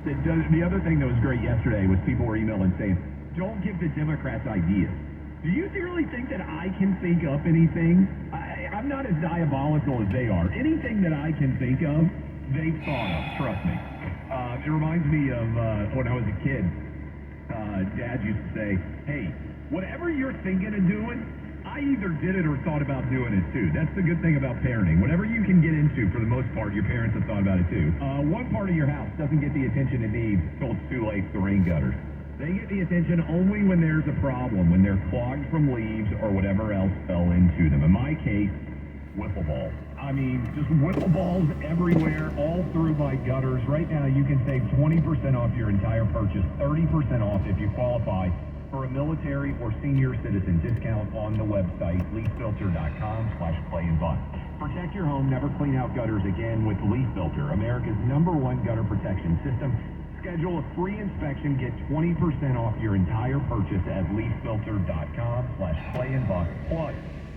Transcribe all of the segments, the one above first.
The other thing that was great yesterday was people were emailing saying, don't give the Democrats ideas. Do you really think that I can think up anything? I'm not as diabolical as they are. Anything that I can think of, they've thought of, trust me. It reminds me of when I was a kid. Dad used to say, hey, whatever you're thinking of doing, I either did it or thought about doing it too. That's the good thing about parenting. Whatever you can get into, for the most part, your parents have thought about it too. One part of your house doesn't get the attention it needs until it's too late, the rain gutters. They get the attention only when there's a problem, when they're clogged from leaves or whatever else fell into them. In my case, wiffle balls. I mean, just wiffle balls everywhere, all through my gutters. Right now, you can save 20% off your entire purchase, 30% off if you qualify for a military or senior citizen discount on the website, leafilter.com/playandbuck. Protect your home, never clean out gutters again with Leaf Filter, America's #1 gutter protection system. Schedule a free inspection, get 20% off your entire purchase at leafilter.com/playandbuck, plus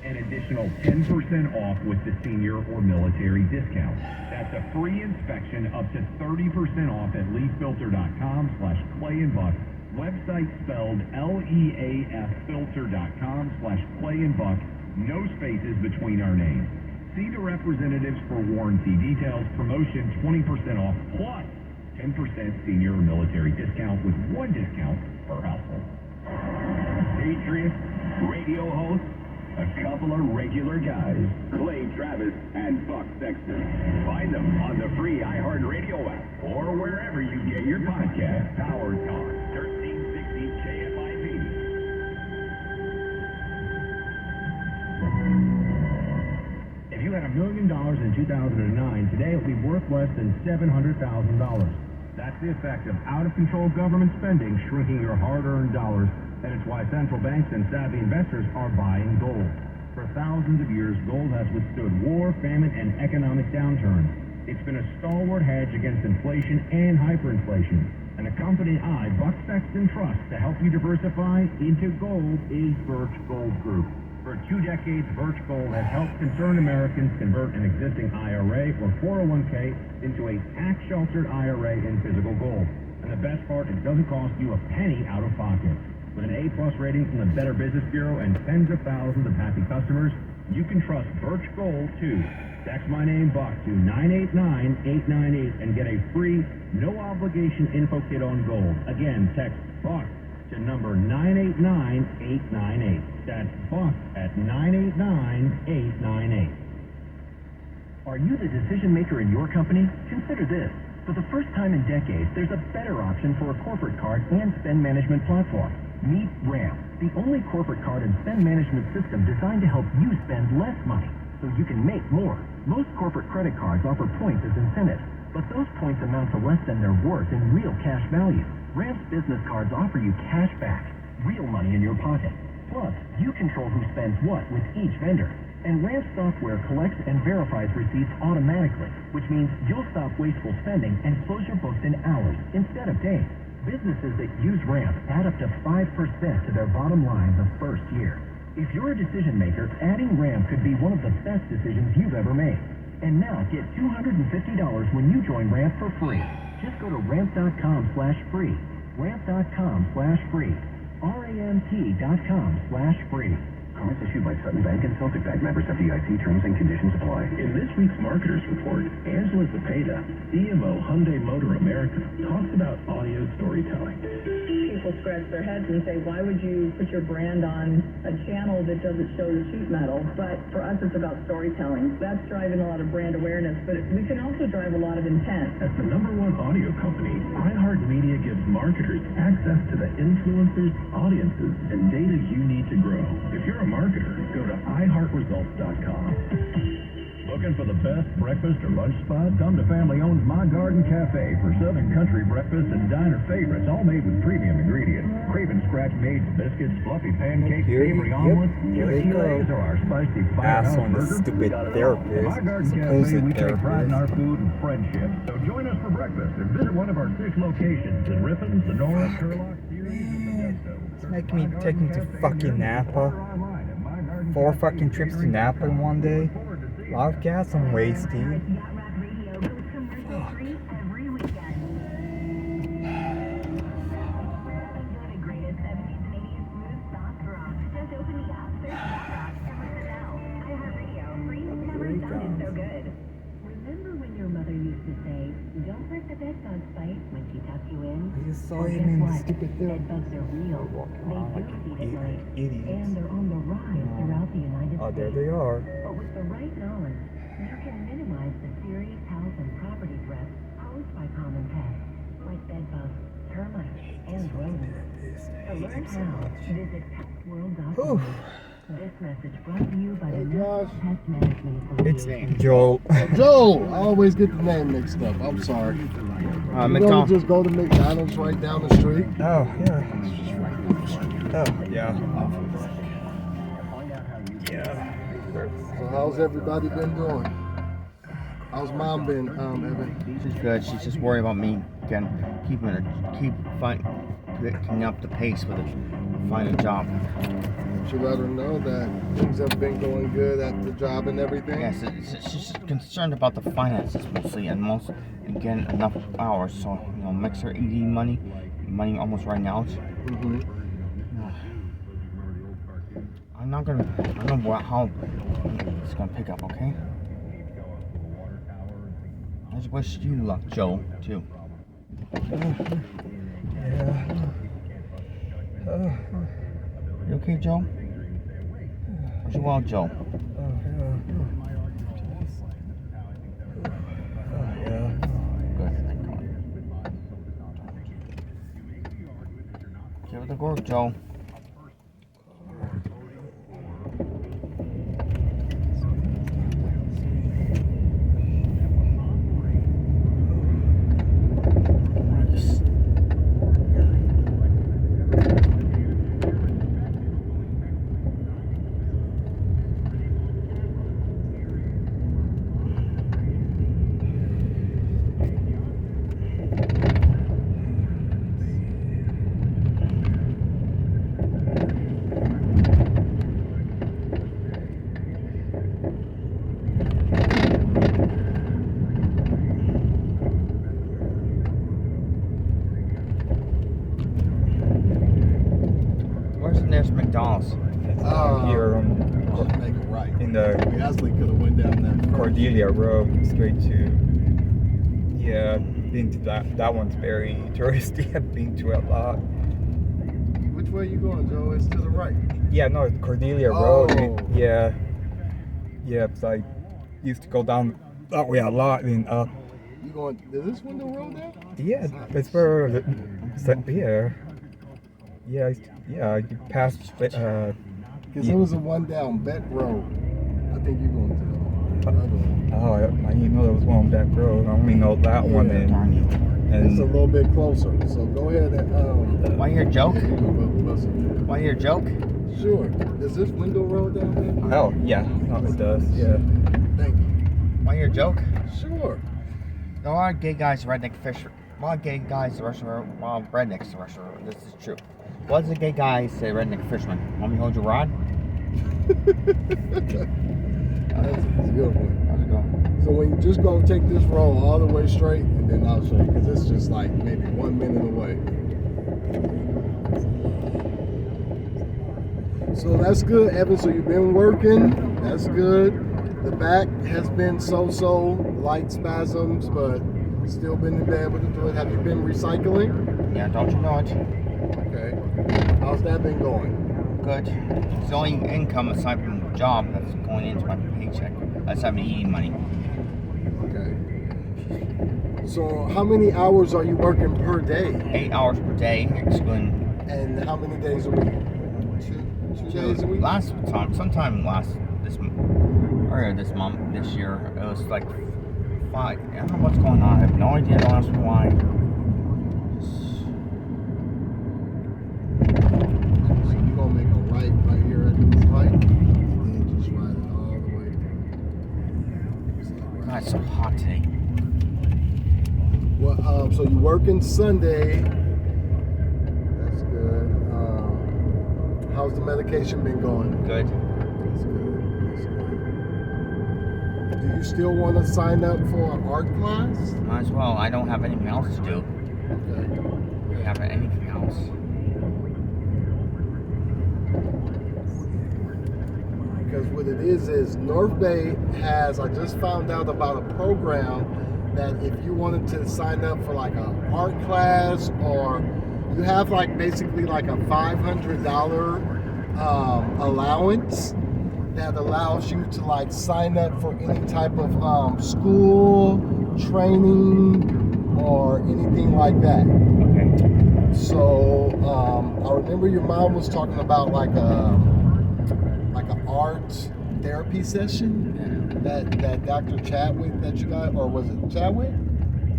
an additional 10% off with the senior or military discount. That's a free inspection up to 30% off at leafilter.com/playandbuck. Website spelled leaffilter.com/playandbuck. No spaces between our names. See the representatives for warranty details. Promotion 20% off plus 10% senior or military discount with one discount per household. Patriot, radio host, a couple of regular guys, Clay Travis and Buck Sexton. Find them on the free iHeartRadio app or wherever you get your podcast. Power Talk, 1360 KFIV. If you had $1 million in 2009, today it would be worth less than $700,000. That's the effect of out-of-control government spending shrinking your hard-earned dollars, and it's why central banks and savvy investors are buying gold. For thousands of years, gold has withstood war, famine, and economic downturns. It's been a stalwart hedge against inflation and hyperinflation. And the company I, Buck Sexton, trust to help you diversify into gold is Birch Gold Group. For 2 decades, Birch Gold has helped concerned Americans convert an existing IRA or 401k into a tax-sheltered IRA in physical gold. And the best part, it doesn't cost you a penny out of pocket. With an A-plus rating from the Better Business Bureau and tens of thousands of happy customers, you can trust Birch Gold too. Text my name, Buck, to 989-898 and get a free, no-obligation info kit on gold. Again, text Buck to number 989-898. That's Buck at 989-898. Are you the decision maker in your company? Consider this. For the first time in decades, there's a better option for a corporate card and spend management platform. Meet Ramp, the only corporate card and spend management system designed to help you spend less money so you can make more. Most corporate credit cards offer points as incentives, but those points amount to less than their worth in real cash value. Ramp's business cards offer you cash back, real money in your pocket. Plus, you control who spends what with each vendor. And Ramp software collects and verifies receipts automatically, which means you'll stop wasteful spending and close your books in hours instead of days. Businesses that use Ramp add up to 5% to their bottom line the first year. If you're a decision maker, adding Ramp could be one of the best decisions you've ever made. And now get $250 when you join Ramp for free. Just go to ramp.com/free. Ramp.com/free. RAMP.com/free. Cards issued by Sutton Bank and Celtic Bank, members of FDIC. Terms and conditions apply. In this week's Marketers Report, Angela Zepeda, CMO Hyundai Motor America, talks about audio storytelling. People scratch their heads and say, why would you put your brand on a channel that doesn't show the sheet metal? But for us, it's about storytelling. That's driving a lot of brand awareness, but we can also drive a lot of intent. As the #1 audio company, iHeartMedia gives marketers access to the influencers, audiences, and data you need to grow. If you're a marketer, go to iHeartResults.com. Looking for the best breakfast or lunch spot? Come to family-owned My Garden Cafe for Southern Country breakfast and diner favorites, all made with premium ingredients. Craven Scratch Made biscuits, fluffy pancakes, savory omelets, chilaquiles, or our spicy firehouse burger. Stupid therapist. At My Garden Cafe, we take pride in our food and friendship. So join us for breakfast and visit one of our 6 locations in Ripon, Sonora, Turlock, Ceres, and Modesto. It's making me take me to fucking Napa. 4 fucking trips to Napa in one day. A lot of gas I'm wasting. on site when she tucks you in. I just saw Well, him guess in the what? stupid thing. Bed bugs are real. Walking They around do like feed at night. idiots. And they're on the rise throughout the United Oh, States. there they are. But with the right knowledge, you can minimize the serious health and property threats posed by common pests, like bed bugs, termites, and rodents. To learn how, visit pestworld.org. This message brought to you by the National Pest Management It's Association. Joel. Joe, I always get the name mixed up. I'm sorry. You don't McDonald's. just go to McDonald's right down the street. Oh, yeah. Oh, yeah. Yeah. So how's everybody been doing? How's mom been, Evan? She's good. She's just worried about me keeping up the pace with finding a job. Should let her know that things have been going good at the job and everything. Yes, she's concerned about the finances mostly, and getting enough hours. So makes her ED money almost right now. Mm-hmm. I don't know how it's gonna pick up. Okay. I just wish you luck, Joe, too. Yeah. You okay, Joe? Are you well, Joe? Yeah. Good, thank God. Give it a go, Joe. Where's the nearest McDonald's? Here Just make it right. in the We actually could have went down that first. Cordelia Road straight to. Yeah, been to that one's very touristy. I've been to it a lot. Which way you going, Joe? It's to the right. Yeah, no, Cordelia Oh. Road. Yeah. Yeah, it's like used to go down that way a lot. And You going? Is this window road there? yeah, that's where. Yeah, you passed. Because Yeah. it was a one down Beck Road. I think you're going to the other one. Oh, I didn't know there was one on that road. I only know that one. Darn you. It's a And little bit closer. So go ahead and Want to hear a joke? bust it. Want to hear a joke? Sure. Is this window road down there? oh yeah, no, it does. Yeah. Thank you. Want to hear a joke? Sure. There are a lot of gay guys, redneck fisher. A lot of gay guys, the restaurant, while rednecks, the restaurant. This is true. What does a gay guy say, redneck fisherman? Want me to hold your rod? That's a good one. How's it going? So when you just go take this road all the way straight, and then I'll show you, because it's just like maybe 1 minute away. So that's good, Evan. So you've been working. That's good. The back has been so-so, light spasms, but still been able to do it. Have you been recycling? Yeah, don't you know it? Okay. How's that been going? Good. It's the only income aside from the job that's going into my paycheck. That's having eating money. Okay. So how many hours are you working per day? 8 hours per day, excluding And how many days a week? Two days a week? sometime earlier this month, this year, it was like 5. I don't know what's going on. I have no idea. Don't ask me why. So you're gonna make a right here at this light, and then just ride it all the way. God, it's so hot today. Well, so you're working Sunday. That's good. How's the medication been going? Good. That's good. That's good. Do you still want to sign up for an art class? Might as well. I don't have anything else to do. Okay. I don't have anything else. Because what it is North Bay has, I just found out about a program that if you wanted to sign up for like a art class, or you have like basically like a $500 allowance that allows you to like sign up for any type of school, training, or anything like that. Okay. So I remember your mom was talking about like an art therapy session that Dr. Chadwick that you guys, or was it Chadwick?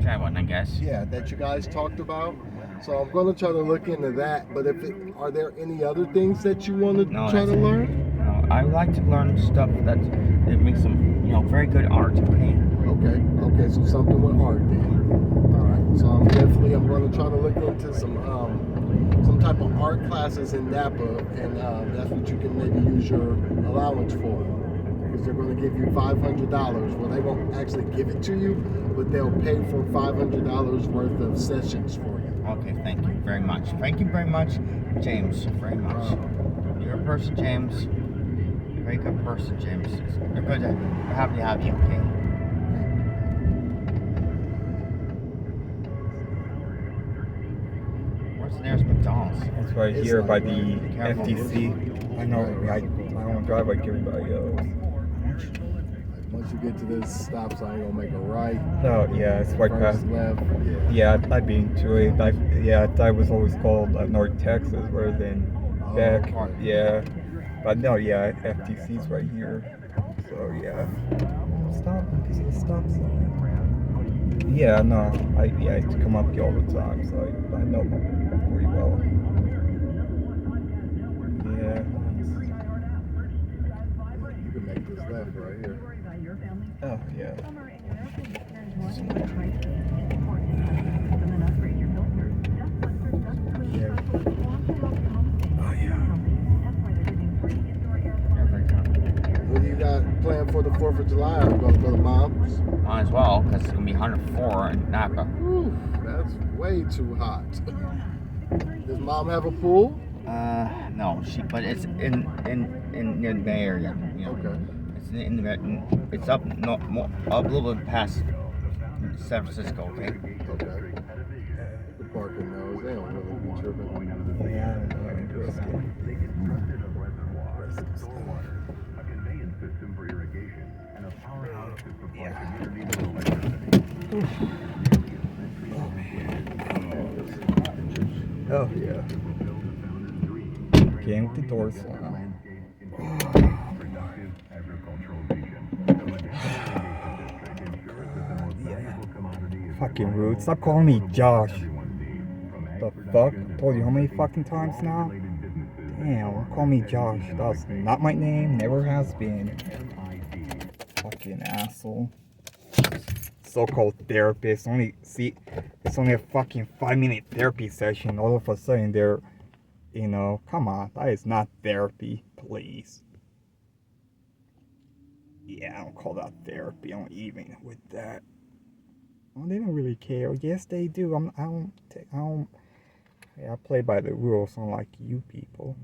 Chadwick, I guess. Yeah, that you guys talked about. So I'm going to try to look into that. But are there any other things that you want to try to learn? No, I like to learn stuff that makes some, very good art. Okay. Okay. So something with art then. All right. So I'm going to try to look into some type of art classes in Napa, and that's what you can maybe use your allowance for. Because they're going to give you $500. Well, they won't actually give it to you, but they'll pay for $500 worth of sessions for you. Okay, thank you very much. Thank you very much, James. Very much. You're a person, James. You're a very good person, James. We're good. We're happy to have you. Okay. Where's the nearest McDonald's? It's right here by the FTC. I know. I don't drive like everybody else. Once you get to this stop sign, you're gonna make a right. Oh yeah, it's right past. First left. Yeah, I've been to it. That was always called North Texas, rather than back. Yeah, but no, yeah, FTC's right here. So yeah. Stop, because it's a stop sign. Yeah, no, I used to come up here all the time, so I know pretty well. Yeah. You can make this left right here. Oh yeah. What do you got planned for the 4th of July? Are you going to go to Mom's? Might as well, because it's going to be 104 in Napa. Whew, that's way too hot. Does Mom have a pool? No, but it's in near the Bay Area. Okay. It's up a little bit past San Francisco. Okay. Okay. The parking knows. They don't really be tripping. Yeah. A conveyance system for irrigation, and a powerhouse to supply community Oh yeah. Game with the doors slammed. productive agricultural region. Fucking rude. Stop calling me Josh. The fuck? I told you how many fucking times now? Damn, call me Josh. That's not my name, never has been. Fucking asshole. So-called therapist. It's only a fucking 5-minute therapy session. All of a sudden they're, come on. That is not therapy, please. Yeah, I don't call that therapy. I don't even with that. Well, they don't really care. Yes, they do. I play by the rules, unlike you people.